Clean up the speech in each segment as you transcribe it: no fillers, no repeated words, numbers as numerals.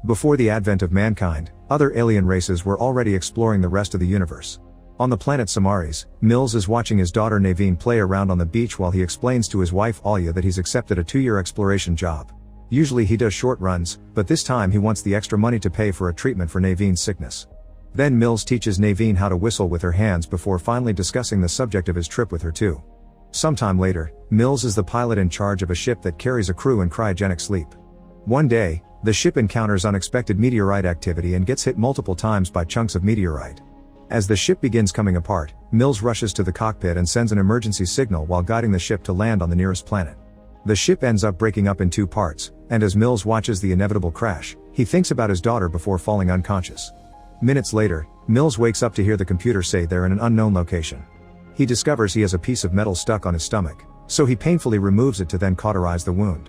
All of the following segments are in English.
Before the advent of mankind, other alien races were already exploring the rest of the universe. On the planet Samaris, Mills is watching his daughter Naveen play around on the beach while he explains to his wife Alia that he's accepted a 2-year exploration job. Usually he does short runs, but this time he wants the extra money to pay for a treatment for Naveen's sickness. Then Mills teaches Naveen how to whistle with her hands before finally discussing the subject of his trip with her too. Sometime later, Mills is the pilot in charge of a ship that carries a crew in cryogenic sleep. One day, the ship encounters unexpected meteorite activity and gets hit multiple times by chunks of meteorite. As the ship begins coming apart, Mills rushes to the cockpit and sends an emergency signal while guiding the ship to land on the nearest planet. The ship ends up breaking up in 2 parts, and as Mills watches the inevitable crash, he thinks about his daughter before falling unconscious. Minutes later, Mills wakes up to hear the computer say they're in an unknown location. He discovers he has a piece of metal stuck on his stomach, so he painfully removes it to then cauterize the wound.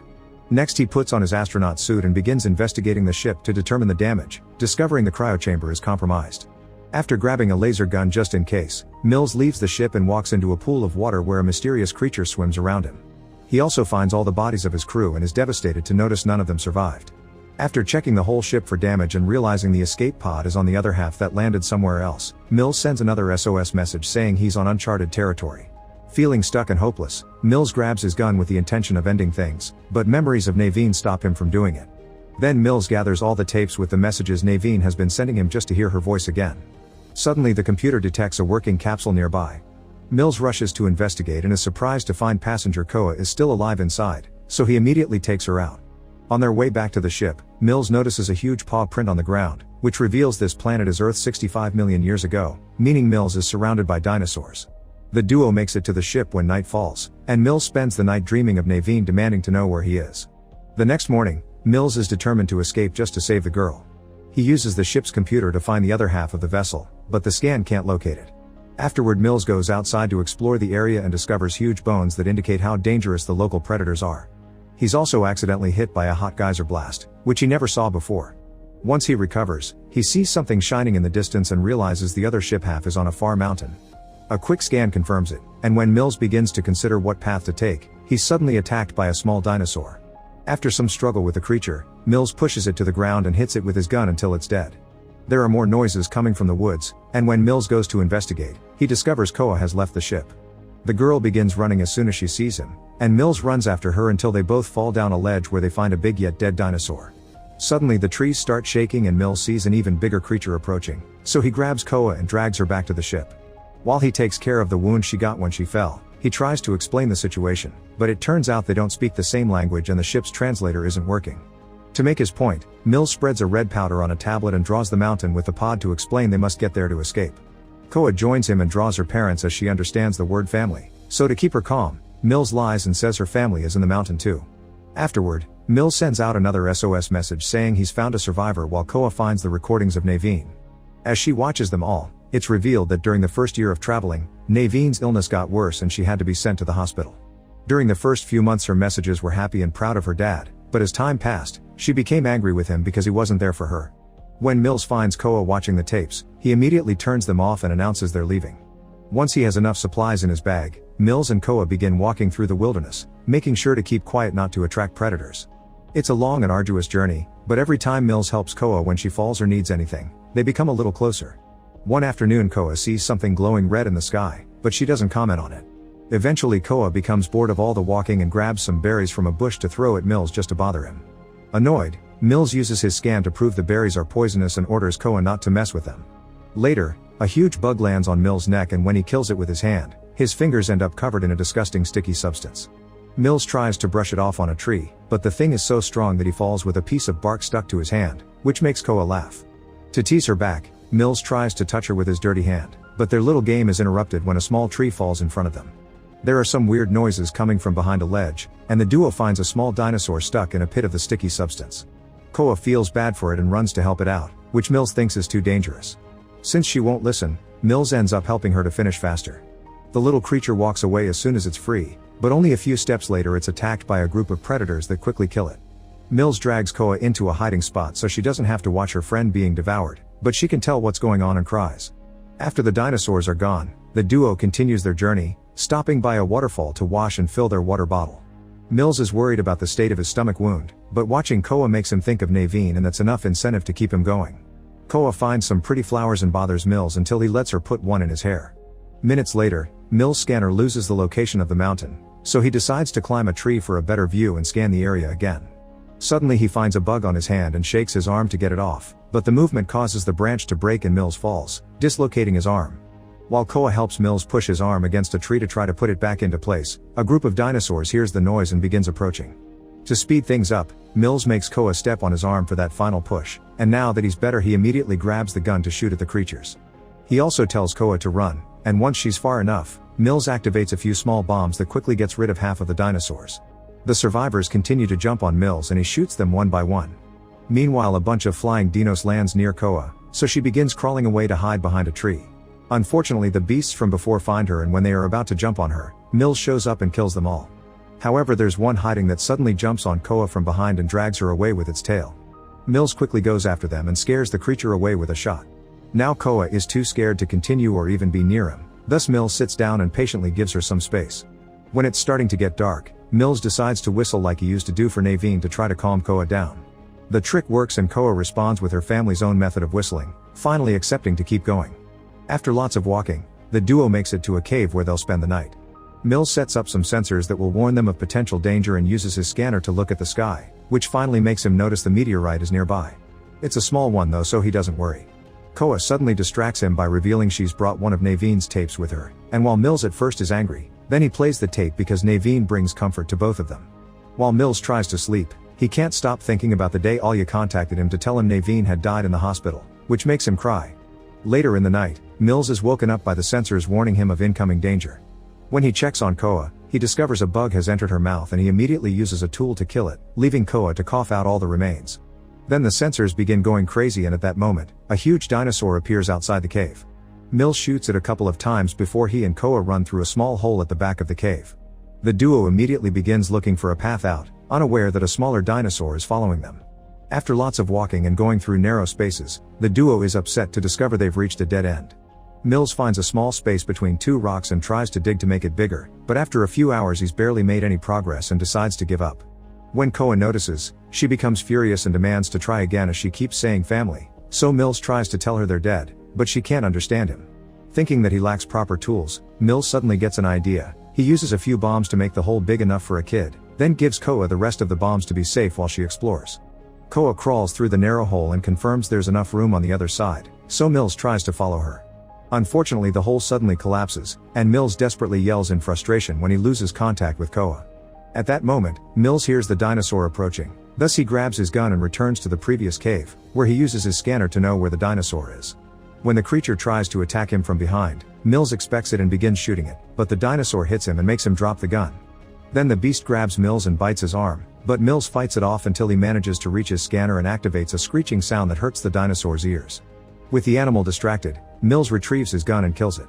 Next he puts on his astronaut suit and begins investigating the ship to determine the damage, discovering the cryochamber is compromised. After grabbing a laser gun just in case, Mills leaves the ship and walks into a pool of water where a mysterious creature swims around him. He also finds all the bodies of his crew and is devastated to notice none of them survived. After checking the whole ship for damage and realizing the escape pod is on the other half that landed somewhere else, Mills sends another SOS message saying he's on uncharted territory. Feeling stuck and hopeless, Mills grabs his gun with the intention of ending things, but memories of Naveen stop him from doing it. Then Mills gathers all the tapes with the messages Naveen has been sending him just to hear her voice again. Suddenly the computer detects a working capsule nearby. Mills rushes to investigate and is surprised to find passenger Koa is still alive inside, so he immediately takes her out. On their way back to the ship, Mills notices a huge paw print on the ground, which reveals this planet is Earth 65 million years ago, meaning Mills is surrounded by dinosaurs. The duo makes it to the ship when night falls, and Mills spends the night dreaming of Naveen demanding to know where he is. The next morning, Mills is determined to escape just to save the girl. He uses the ship's computer to find the other half of the vessel, but the scan can't locate it. Afterward, Mills goes outside to explore the area and discovers huge bones that indicate how dangerous the local predators are. He's also accidentally hit by a hot geyser blast, which he never saw before. Once he recovers, he sees something shining in the distance and realizes the other ship half is on a far mountain. A quick scan confirms it, and when Mills begins to consider what path to take, he's suddenly attacked by a small dinosaur. After some struggle with the creature, Mills pushes it to the ground and hits it with his gun until it's dead. There are more noises coming from the woods, and when Mills goes to investigate, he discovers Koa has left the ship. The girl begins running as soon as she sees him, and Mills runs after her until they both fall down a ledge where they find a big yet dead dinosaur. Suddenly the trees start shaking and Mills sees an even bigger creature approaching, so he grabs Koa and drags her back to the ship. While he takes care of the wound she got when she fell, he tries to explain the situation, but it turns out they don't speak the same language and the ship's translator isn't working. To make his point, Mills spreads a red powder on a tablet and draws the mountain with the pod to explain they must get there to escape. Koa joins him and draws her parents as she understands the word family, so to keep her calm, Mills lies and says her family is in the mountain too. Afterward, Mills sends out another SOS message saying he's found a survivor while Koa finds the recordings of Naveen. As she watches them all, it's revealed that during the first year of traveling, Naveen's illness got worse and she had to be sent to the hospital. During the first few months her messages were happy and proud of her dad, but as time passed, she became angry with him because he wasn't there for her. When Mills finds Koa watching the tapes, he immediately turns them off and announces they're leaving. Once he has enough supplies in his bag, Mills and Koa begin walking through the wilderness, making sure to keep quiet not to attract predators. It's a long and arduous journey, but every time Mills helps Koa when she falls or needs anything, they become a little closer. One afternoon Koa sees something glowing red in the sky, but she doesn't comment on it. Eventually Koa becomes bored of all the walking and grabs some berries from a bush to throw at Mills just to bother him. Annoyed, Mills uses his scan to prove the berries are poisonous and orders Koa not to mess with them. Later, a huge bug lands on Mills' neck and when he kills it with his hand, his fingers end up covered in a disgusting sticky substance. Mills tries to brush it off on a tree, but the thing is so strong that he falls with a piece of bark stuck to his hand, which makes Koa laugh. To tease her back, Mills tries to touch her with his dirty hand, but their little game is interrupted when a small tree falls in front of them. There are some weird noises coming from behind a ledge, and the duo finds a small dinosaur stuck in a pit of the sticky substance. Koa feels bad for it and runs to help it out, which Mills thinks is too dangerous. Since she won't listen, Mills ends up helping her to finish faster. The little creature walks away as soon as it's free, but only a few steps later it's attacked by a group of predators that quickly kill it. Mills drags Koa into a hiding spot so she doesn't have to watch her friend being devoured, but she can tell what's going on and cries. After the dinosaurs are gone, the duo continues their journey, stopping by a waterfall to wash and fill their water bottle. Mills is worried about the state of his stomach wound, but watching Koa makes him think of Naveen, and that's enough incentive to keep him going. Koa finds some pretty flowers and bothers Mills until he lets her put one in his hair. Minutes later, Mills' scanner loses the location of the mountain, so he decides to climb a tree for a better view and scan the area again. Suddenly he finds a bug on his hand and shakes his arm to get it off, but the movement causes the branch to break and Mills falls, dislocating his arm. While Koa helps Mills push his arm against a tree to try to put it back into place, a group of dinosaurs hears the noise and begins approaching. To speed things up, Mills makes Koa step on his arm for that final push, and now that he's better he immediately grabs the gun to shoot at the creatures. He also tells Koa to run, and once she's far enough, Mills activates a few small bombs that quickly gets rid of half of the dinosaurs. The survivors continue to jump on Mills and he shoots them one by one. Meanwhile, a bunch of flying dinos lands near Koa, so she begins crawling away to hide behind a tree. Unfortunately, the beasts from before find her, and when they are about to jump on her, Mills shows up and kills them all. However, there's one hiding that suddenly jumps on Koa from behind and drags her away with its tail. Mills quickly goes after them and scares the creature away with a shot. Now Koa is too scared to continue or even be near him, thus Mills sits down and patiently gives her some space. When it's starting to get dark, Mills decides to whistle like he used to do for Naveen to try to calm Koa down. The trick works and Koa responds with her family's own method of whistling, finally accepting to keep going. After lots of walking, the duo makes it to a cave where they'll spend the night. Mills sets up some sensors that will warn them of potential danger and uses his scanner to look at the sky, which finally makes him notice the meteorite is nearby. It's a small one though, so he doesn't worry. Koa suddenly distracts him by revealing she's brought one of Naveen's tapes with her, and while Mills at first is angry, then he plays the tape because Naveen brings comfort to both of them. While Mills tries to sleep, he can't stop thinking about the day Alya contacted him to tell him Naveen had died in the hospital, which makes him cry. Later in the night, Mills is woken up by the sensors warning him of incoming danger. When he checks on Koa, he discovers a bug has entered her mouth and he immediately uses a tool to kill it, leaving Koa to cough out all the remains. Then the sensors begin going crazy, and at that moment, a huge dinosaur appears outside the cave. Mills shoots it a couple of times before he and Koa run through a small hole at the back of the cave. The duo immediately begins looking for a path out, unaware that a smaller dinosaur is following them. After lots of walking and going through narrow spaces, the duo is upset to discover they've reached a dead end. Mills finds a small space between two rocks and tries to dig to make it bigger, but after a few hours he's barely made any progress and decides to give up. When Koa notices, she becomes furious and demands to try again as she keeps saying family, so Mills tries to tell her they're dead, but she can't understand him. Thinking that he lacks proper tools, Mills suddenly gets an idea. He uses a few bombs to make the hole big enough for a kid, then gives Koa the rest of the bombs to be safe while she explores. Koa crawls through the narrow hole and confirms there's enough room on the other side, so Mills tries to follow her. Unfortunately, the hole suddenly collapses, and Mills desperately yells in frustration when he loses contact with Koa. At that moment, Mills hears the dinosaur approaching, thus he grabs his gun and returns to the previous cave, where he uses his scanner to know where the dinosaur is. When the creature tries to attack him from behind, Mills expects it and begins shooting it, but the dinosaur hits him and makes him drop the gun. Then the beast grabs Mills and bites his arm, but Mills fights it off until he manages to reach his scanner and activates a screeching sound that hurts the dinosaur's ears. With the animal distracted, Mills retrieves his gun and kills it.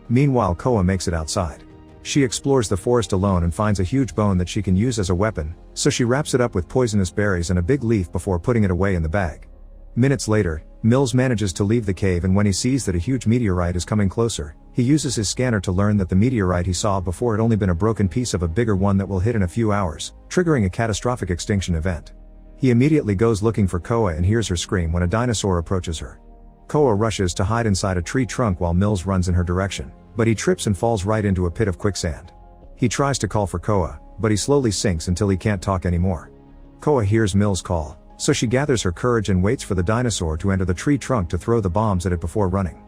Meanwhile, Koa makes it outside. She explores the forest alone and finds a huge bone that she can use as a weapon, so she wraps it up with poisonous berries and a big leaf before putting it away in the bag. Minutes later, Mills manages to leave the cave, and when he sees that a huge meteorite is coming closer, he uses his scanner to learn that the meteorite he saw before had only been a broken piece of a bigger one that will hit in a few hours, triggering a catastrophic extinction event. He immediately goes looking for Koa and hears her scream when a dinosaur approaches her. Koa rushes to hide inside a tree trunk while Mills runs in her direction, but he trips and falls right into a pit of quicksand. He tries to call for Koa, but he slowly sinks until he can't talk anymore. Koa hears Mills' call, so she gathers her courage and waits for the dinosaur to enter the tree trunk to throw the bombs at it before running.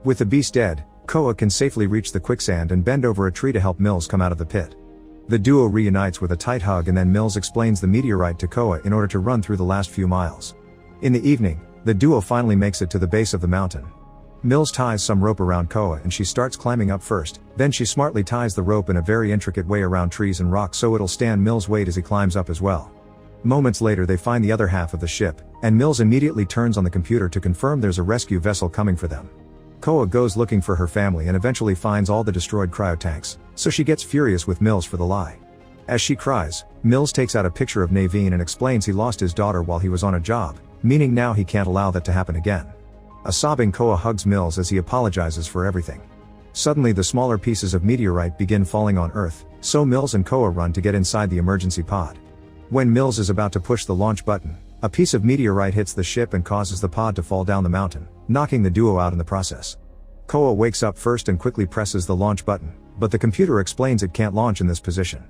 With the beast dead, Koa can safely reach the quicksand and bend over a tree to help Mills come out of the pit. The duo reunites with a tight hug, and then Mills explains the meteorite to Koa in order to run through the last few miles. In the evening, the duo finally makes it to the base of the mountain. Mills ties some rope around Koa and she starts climbing up first, then she smartly ties the rope in a very intricate way around trees and rocks so it'll stand Mills' weight as he climbs up as well. Moments later they find the other half of the ship, and Mills immediately turns on the computer to confirm there's a rescue vessel coming for them. Koa goes looking for her family and eventually finds all the destroyed cryotanks, so she gets furious with Mills for the lie. As she cries, Mills takes out a picture of Naveen and explains he lost his daughter while he was on a job, meaning now he can't allow that to happen again. A sobbing Koa hugs Mills as he apologizes for everything. Suddenly the smaller pieces of meteorite begin falling on Earth, so Mills and Koa run to get inside the emergency pod. When Mills is about to push the launch button, a piece of meteorite hits the ship and causes the pod to fall down the mountain, knocking the duo out in the process. Koa wakes up first and quickly presses the launch button, but the computer explains it can't launch in this position.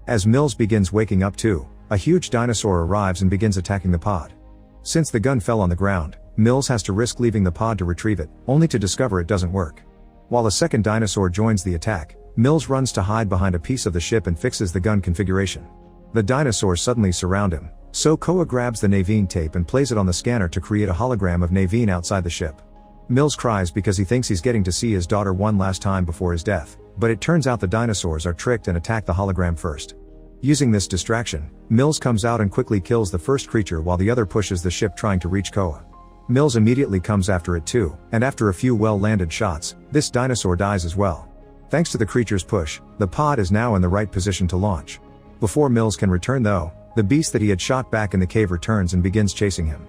As Mills begins waking up too, a huge dinosaur arrives and begins attacking the pod. Since the gun fell on the ground, Mills has to risk leaving the pod to retrieve it, only to discover it doesn't work. While a second dinosaur joins the attack, Mills runs to hide behind a piece of the ship and fixes the gun configuration. The dinosaurs suddenly surround him, so Koa grabs the Naveen tape and plays it on the scanner to create a hologram of Naveen outside the ship. Mills cries because he thinks he's getting to see his daughter one last time before his death, but it turns out the dinosaurs are tricked and attack the hologram first. Using this distraction, Mills comes out and quickly kills the first creature while the other pushes the ship trying to reach Koa. Mills immediately comes after it too, and after a few well-landed shots, this dinosaur dies as well. Thanks to the creature's push, the pod is now in the right position to launch. Before Mills can return though, the beast that he had shot back in the cave returns and begins chasing him.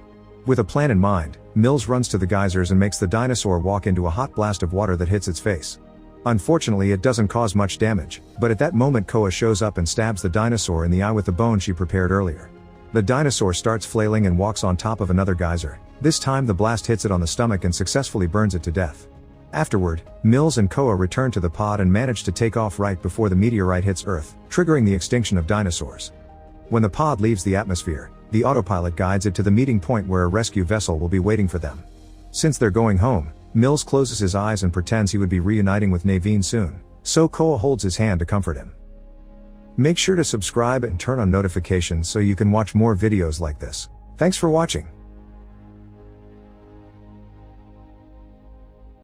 With a plan in mind, Mills runs to the geysers and makes the dinosaur walk into a hot blast of water that hits its face. Unfortunately, it doesn't cause much damage, but at that moment Koa shows up and stabs the dinosaur in the eye with the bone she prepared earlier. The dinosaur starts flailing and walks on top of another geyser. This time the blast hits it on the stomach and successfully burns it to death. Afterward, Mills and Koa return to the pod and manage to take off right before the meteorite hits Earth, triggering the extinction of dinosaurs. When the pod leaves the atmosphere, the autopilot guides it to the meeting point where a rescue vessel will be waiting for them. Since they're going home, Mills closes his eyes and pretends he would be reuniting with Naveen soon, so Koa holds his hand to comfort him. Make sure to subscribe and turn on notifications so you can watch more videos like this. Thanks for watching.